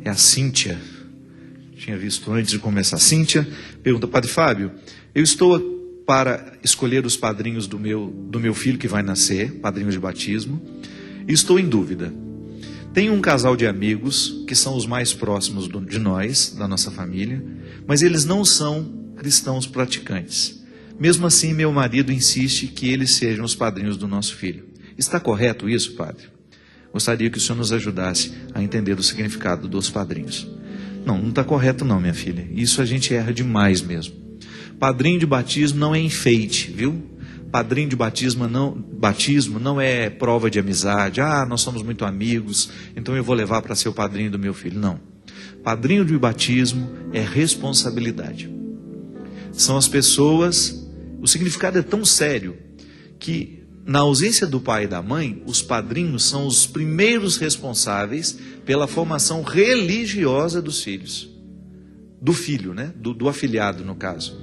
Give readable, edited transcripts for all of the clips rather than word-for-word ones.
É a Cíntia. Tinha visto antes de começar. Cíntia pergunta: Padre Fábio, eu estou para escolher os padrinhos do meu filho que vai nascer, padrinhos de batismo, e estou em dúvida. Tenho um casal de amigos que são os mais próximos de nós, da nossa família, mas eles não são cristãos praticantes. Mesmo assim, meu marido insiste que eles sejam os padrinhos do nosso filho. Está correto isso, padre? Gostaria que o senhor nos ajudasse a entender o significado dos padrinhos. Não está correto não, minha filha. Isso a gente erra demais mesmo. Padrinho de batismo não é enfeite, viu? Padrinho de batismo não é prova de amizade. Ah, nós somos muito amigos, então eu vou levar para ser o padrinho do meu filho. Não. Padrinho de batismo é responsabilidade. São as pessoas... O significado é tão sério que, na ausência do pai e da mãe, os padrinhos são os primeiros responsáveis pela formação religiosa dos filhos. Do filho, né? Do afilhado, no caso.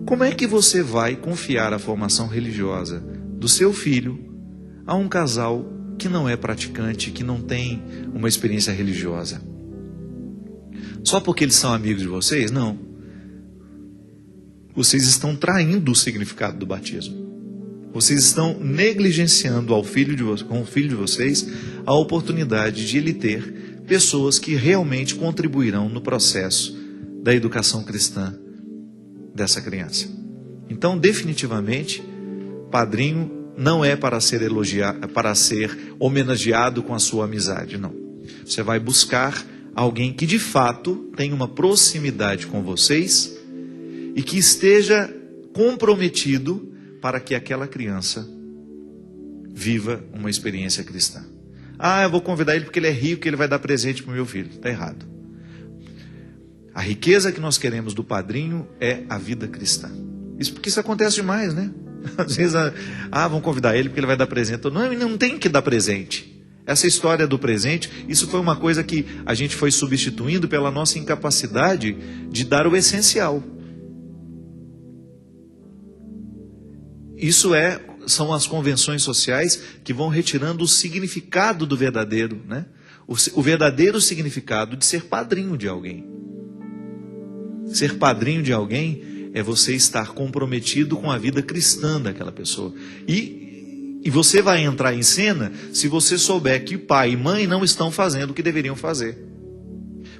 Como é que você vai confiar a formação religiosa do seu filho a um casal que não é praticante, que não tem uma experiência religiosa? Só porque eles são amigos de vocês? Não. Vocês estão traindo o significado do batismo. Vocês estão negligenciando com o filho de vocês a oportunidade de ele ter pessoas que realmente contribuirão no processo da educação cristã dessa criança. Então, definitivamente, padrinho não é para ser elogiado, para ser homenageado com a sua amizade, não. Você vai buscar alguém que de fato tem uma proximidade com vocês e que esteja comprometido para que aquela criança viva uma experiência cristã. Ah, eu vou convidar ele porque ele é rico e ele vai dar presente para o meu filho. Está errado. A riqueza que nós queremos do padrinho é a vida cristã. Isso porque isso acontece demais, né? Às vezes, vão convidar ele porque ele vai dar presente. Não tem que dar presente. Essa história do presente, isso foi uma coisa que a gente foi substituindo pela nossa incapacidade de dar o essencial. Isso são as convenções sociais que vão retirando o significado do verdadeiro, né? O verdadeiro significado de ser padrinho de alguém. Ser padrinho de alguém é você estar comprometido com a vida cristã daquela pessoa. E você vai entrar em cena se você souber que pai e mãe não estão fazendo o que deveriam fazer.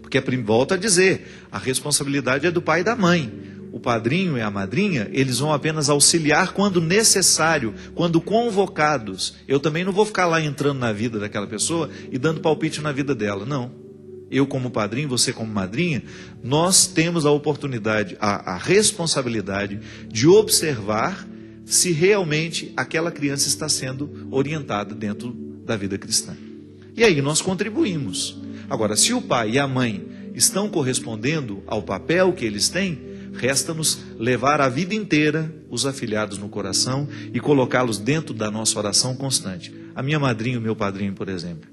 Porque, volto a dizer, a responsabilidade é do pai e da mãe. O padrinho e a madrinha, eles vão apenas auxiliar quando necessário, quando convocados. Eu também não vou ficar lá entrando na vida daquela pessoa e dando palpite na vida dela, não. Eu como padrinho, você como madrinha, nós temos a oportunidade, a responsabilidade de observar se realmente aquela criança está sendo orientada dentro da vida cristã. E aí nós contribuímos. Agora, se o pai e a mãe estão correspondendo ao papel que eles têm, resta-nos levar a vida inteira os afilhados no coração e colocá-los dentro da nossa oração constante. A minha madrinha e o meu padrinho, por exemplo,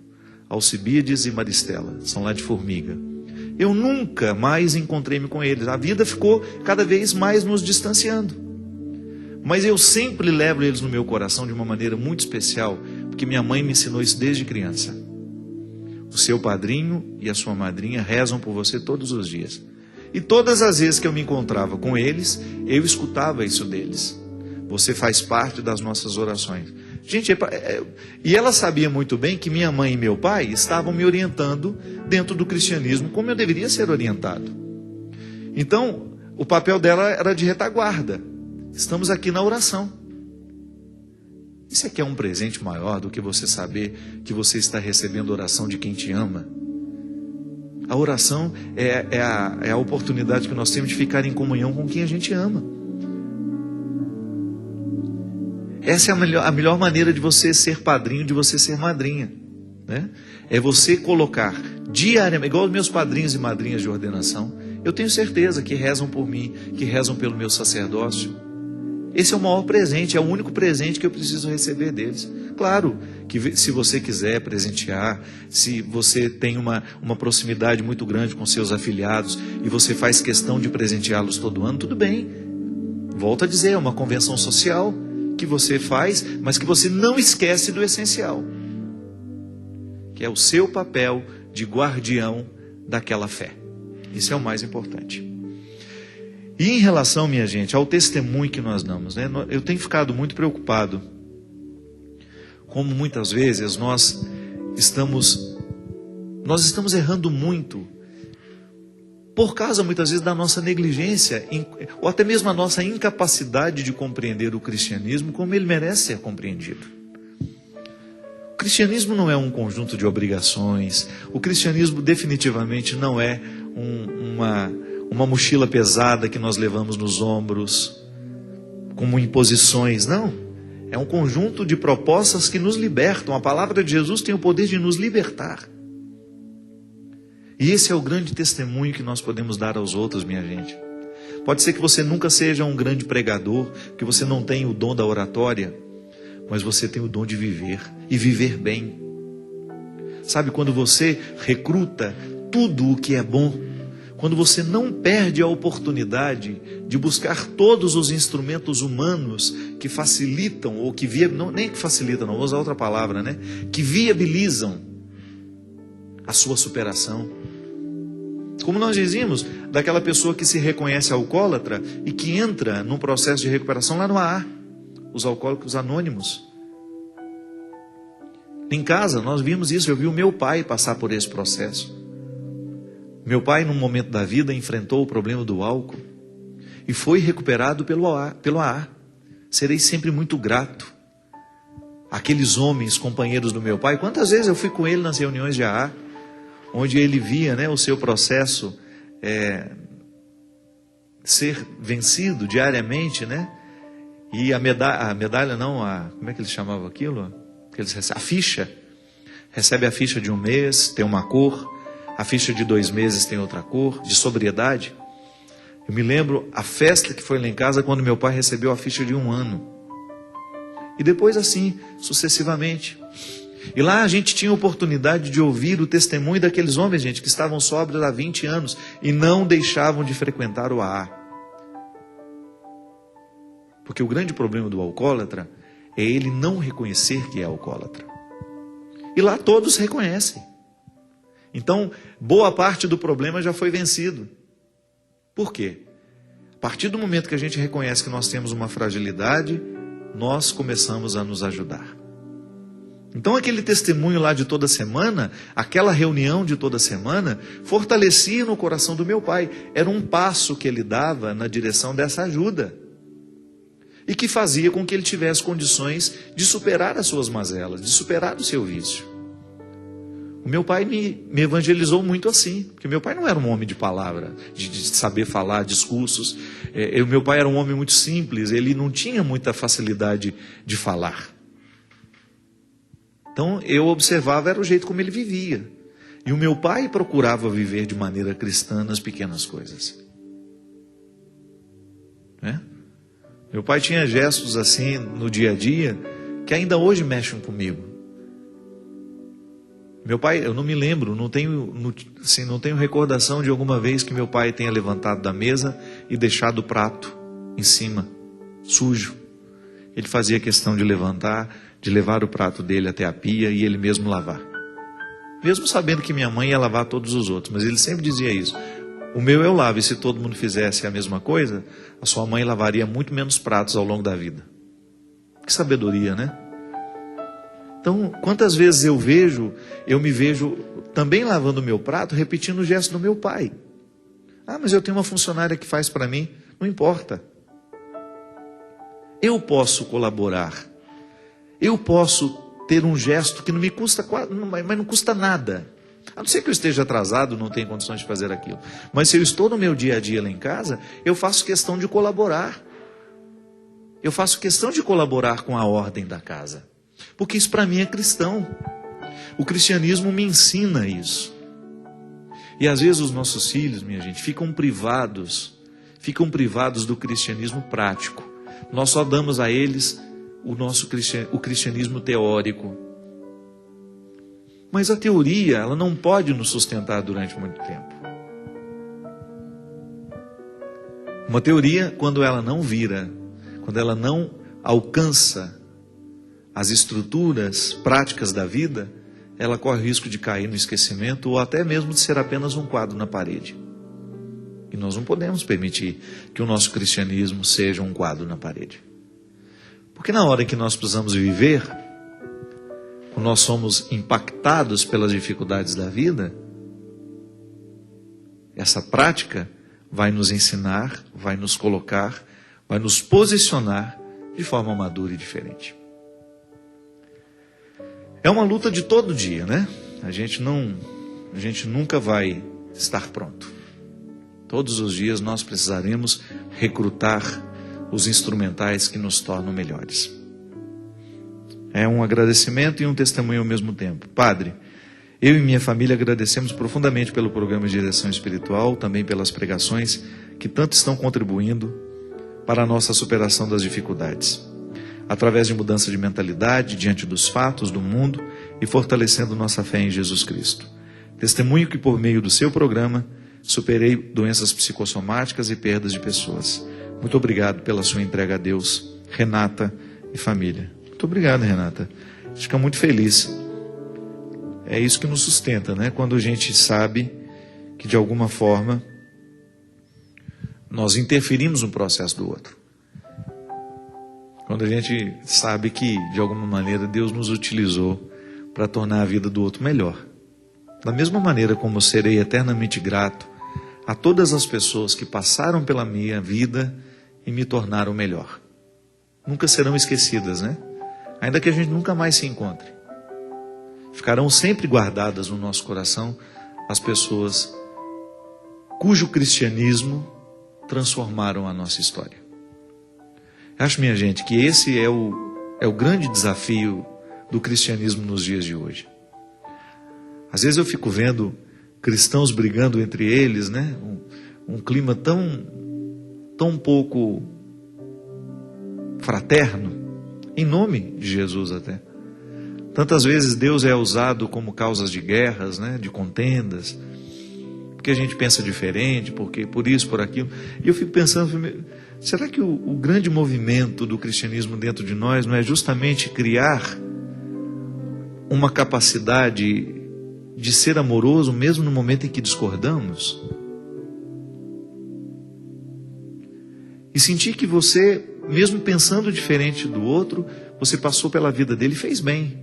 Alcibiades e Maristela, são lá de Formiga. Eu nunca mais encontrei-me com eles. A vida ficou cada vez mais nos distanciando. Mas eu sempre levo eles no meu coração de uma maneira muito especial, porque minha mãe me ensinou isso desde criança. O seu padrinho e a sua madrinha rezam por você todos os dias. E todas as vezes que eu me encontrava com eles, eu escutava isso deles. Você faz parte das nossas orações. Gente, e ela sabia muito bem que minha mãe e meu pai estavam me orientando dentro do cristianismo, como eu deveria ser orientado. Então, o papel dela era de retaguarda. Estamos aqui na oração. Isso aqui é um presente maior do que você saber que você está recebendo oração de quem te ama. A oração é a oportunidade que nós temos de ficar em comunhão com quem a gente ama. Essa é a melhor maneira de você ser padrinho, de você ser madrinha, né? É você colocar diariamente, igual os meus padrinhos e madrinhas de ordenação, eu tenho certeza que rezam por mim, que rezam pelo meu sacerdócio. Esse é o maior presente, é o único presente que eu preciso receber deles. Claro que se você quiser presentear, se você tem uma proximidade muito grande com seus afilhados e você faz questão de presenteá-los todo ano, tudo bem. Volto a dizer, é uma convenção social que você faz, mas que você não esquece do essencial, que é o seu papel de guardião daquela fé. Isso é o mais importante. E em relação, minha gente, ao testemunho que nós damos, né? Eu tenho ficado muito preocupado, como muitas vezes nós estamos errando muito, por causa muitas vezes da nossa negligência, ou até mesmo a nossa incapacidade de compreender o cristianismo como ele merece ser compreendido. O cristianismo não é um conjunto de obrigações, o cristianismo definitivamente não é uma mochila pesada que nós levamos nos ombros, como imposições, não. É um conjunto de propostas que nos libertam. A palavra de Jesus tem o poder de nos libertar. E esse é o grande testemunho que nós podemos dar aos outros, minha gente. Pode ser que você nunca seja um grande pregador, que você não tenha o dom da oratória, mas você tem o dom de viver, e viver bem. Sabe, quando você recruta tudo o que é bom, quando você não perde a oportunidade de buscar todos os instrumentos humanos que facilitam, ou que nem que facilitam, não vou usar outra palavra, né? Que viabilizam a sua superação. Como nós dizíamos, daquela pessoa que se reconhece alcoólatra e que entra num processo de recuperação lá no AA, os alcoólicos anônimos. Em casa nós vimos isso, eu vi o meu pai passar por esse processo. Meu pai, num momento da vida, enfrentou o problema do álcool e foi recuperado pelo AA. Serei sempre muito grato. Aqueles homens, companheiros do meu pai, quantas vezes eu fui com ele nas reuniões de AA, onde ele via, né, o seu processo ser vencido diariamente, né? E a medalha não, como é que eles chamavam aquilo? A ficha. Recebe a ficha de 1 mês, tem uma cor. A ficha de 2 meses tem outra cor, de sobriedade. Eu me lembro a festa que foi lá em casa quando meu pai recebeu a ficha de 1 ano. E depois assim, sucessivamente. E lá a gente tinha a oportunidade de ouvir o testemunho daqueles homens, gente, que estavam sóbrios há 20 anos e não deixavam de frequentar o AA. Porque o grande problema do alcoólatra é ele não reconhecer que é alcoólatra. E lá todos reconhecem. Então, boa parte do problema já foi vencido. Por quê? A partir do momento que a gente reconhece que nós temos uma fragilidade, nós começamos a nos ajudar. Então aquele testemunho lá de toda semana, aquela reunião de toda semana, fortalecia no coração do meu pai. Era um passo que ele dava na direção dessa ajuda. E que fazia com que ele tivesse condições de superar as suas mazelas, de superar o seu vício. O meu pai me evangelizou muito assim, porque meu pai não era um homem de palavra, de saber falar discursos. O meu pai era um homem muito simples, ele não tinha muita facilidade de falar. Então eu observava era o jeito como ele vivia. E o meu pai procurava viver de maneira cristã nas pequenas coisas. Né? Meu pai tinha gestos assim no dia a dia que ainda hoje mexem comigo. Meu pai, eu não me lembro, não tenho recordação de alguma vez que meu pai tenha levantado da mesa e deixado o prato em cima, sujo. Ele fazia questão de levantar, de levar o prato dele até a pia e ele mesmo lavar. Mesmo sabendo que minha mãe ia lavar todos os outros, mas ele sempre dizia isso. O meu eu lavo, e se todo mundo fizesse a mesma coisa, a sua mãe lavaria muito menos pratos ao longo da vida. Que sabedoria, né? Então, quantas vezes eu me vejo também lavando o meu prato, repetindo o gesto do meu pai. Ah, mas eu tenho uma funcionária que faz para mim. Não importa. Eu posso colaborar. Eu posso ter um gesto que não me custa, mas não custa nada. A não ser que eu esteja atrasado, não tenho condições de fazer aquilo. Mas se eu estou no meu dia a dia lá em casa, eu faço questão de colaborar. Eu faço questão de colaborar com a ordem da casa. Porque isso para mim é cristão. O cristianismo me ensina isso. E às vezes os nossos filhos, minha gente, ficam privados do cristianismo prático. Nós só damos a eles o cristianismo teórico. Mas a teoria, ela não pode nos sustentar durante muito tempo. Uma teoria, quando ela não vira, quando ela não alcança as estruturas práticas da vida, ela corre o risco de cair no esquecimento ou até mesmo de ser apenas um quadro na parede. E nós não podemos permitir que o nosso cristianismo seja um quadro na parede. Porque na hora que nós precisamos viver, quando nós somos impactados pelas dificuldades da vida, essa prática vai nos ensinar, vai nos colocar, vai nos posicionar de forma madura e diferente. É uma luta de todo dia, né? A gente nunca vai estar pronto. Todos os dias nós precisaremos recrutar os instrumentais que nos tornam melhores. É um agradecimento e um testemunho ao mesmo tempo. Padre, eu e minha família agradecemos profundamente pelo programa de direção espiritual, também pelas pregações que tanto estão contribuindo para a nossa superação das dificuldades, através de mudança de mentalidade diante dos fatos do mundo e fortalecendo nossa fé em Jesus Cristo. Testemunho que por meio do seu programa superei doenças psicossomáticas e perdas de pessoas. Muito obrigado pela sua entrega a Deus, Renata e família. Muito obrigado, Renata. A gente fica muito feliz. É isso que nos sustenta, né? Quando a gente sabe que de alguma forma nós interferimos no processo do outro. Quando a gente sabe que de alguma maneira Deus nos utilizou para tornar a vida do outro melhor. Da mesma maneira como eu serei eternamente grato a todas as pessoas que passaram pela minha vida e me tornaram melhor. Nunca serão esquecidas, né? Ainda que a gente nunca mais se encontre. Ficarão sempre guardadas no nosso coração as pessoas cujo cristianismo transformaram a nossa história. Acho, minha gente, que esse é o grande desafio do cristianismo nos dias de hoje. Às vezes eu fico vendo cristãos brigando entre eles, né? Um clima tão pouco fraterno, em nome de Jesus até. Tantas vezes Deus é usado como causas de guerras, né? De contendas, porque a gente pensa diferente, porque por isso, por aquilo. E eu fico pensando, será que o grande movimento do cristianismo dentro de nós não é justamente criar uma capacidade de ser amoroso mesmo no momento em que discordamos? E sentir que você, mesmo pensando diferente do outro, você passou pela vida dele e fez bem.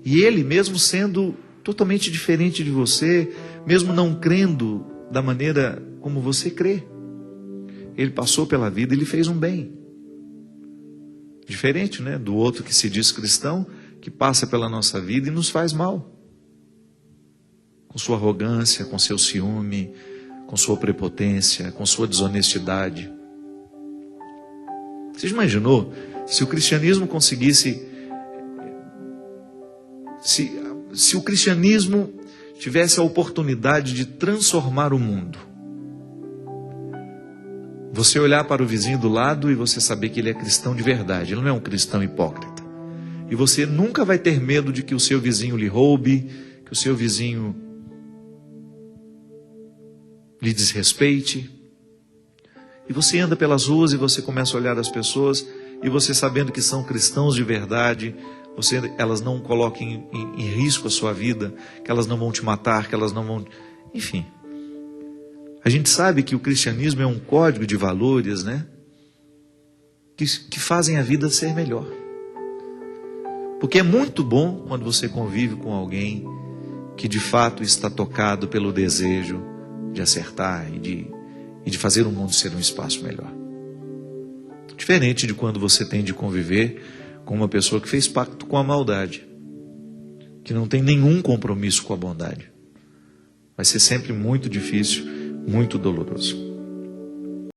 E ele, mesmo sendo totalmente diferente de você, mesmo não crendo da maneira como você crê, ele passou pela vida e ele fez um bem. Diferente, né, do outro que se diz cristão, que passa pela nossa vida e nos faz mal. Com sua arrogância, com seu ciúme, com sua prepotência, com sua desonestidade. Você já imaginou se o cristianismo conseguisse... Se o cristianismo tivesse a oportunidade de transformar o mundo, você olhar para o vizinho do lado e você saber que ele é cristão de verdade, ele não é um cristão hipócrita, e você nunca vai ter medo de que o seu vizinho lhe roube, que o seu vizinho lhe desrespeite, e você anda pelas ruas e você começa a olhar as pessoas, e você sabendo que são cristãos de verdade, elas não coloquem em risco a sua vida, que elas não vão te matar, que elas não vão... Enfim, a gente sabe que o cristianismo é um código de valores, né? Que fazem a vida ser melhor. Porque é muito bom quando você convive com alguém que de fato está tocado pelo desejo de acertar e de fazer o mundo ser um espaço melhor. Diferente de quando você tem de conviver com uma pessoa que fez pacto com a maldade, que não tem nenhum compromisso com a bondade. Vai ser sempre muito difícil, muito doloroso.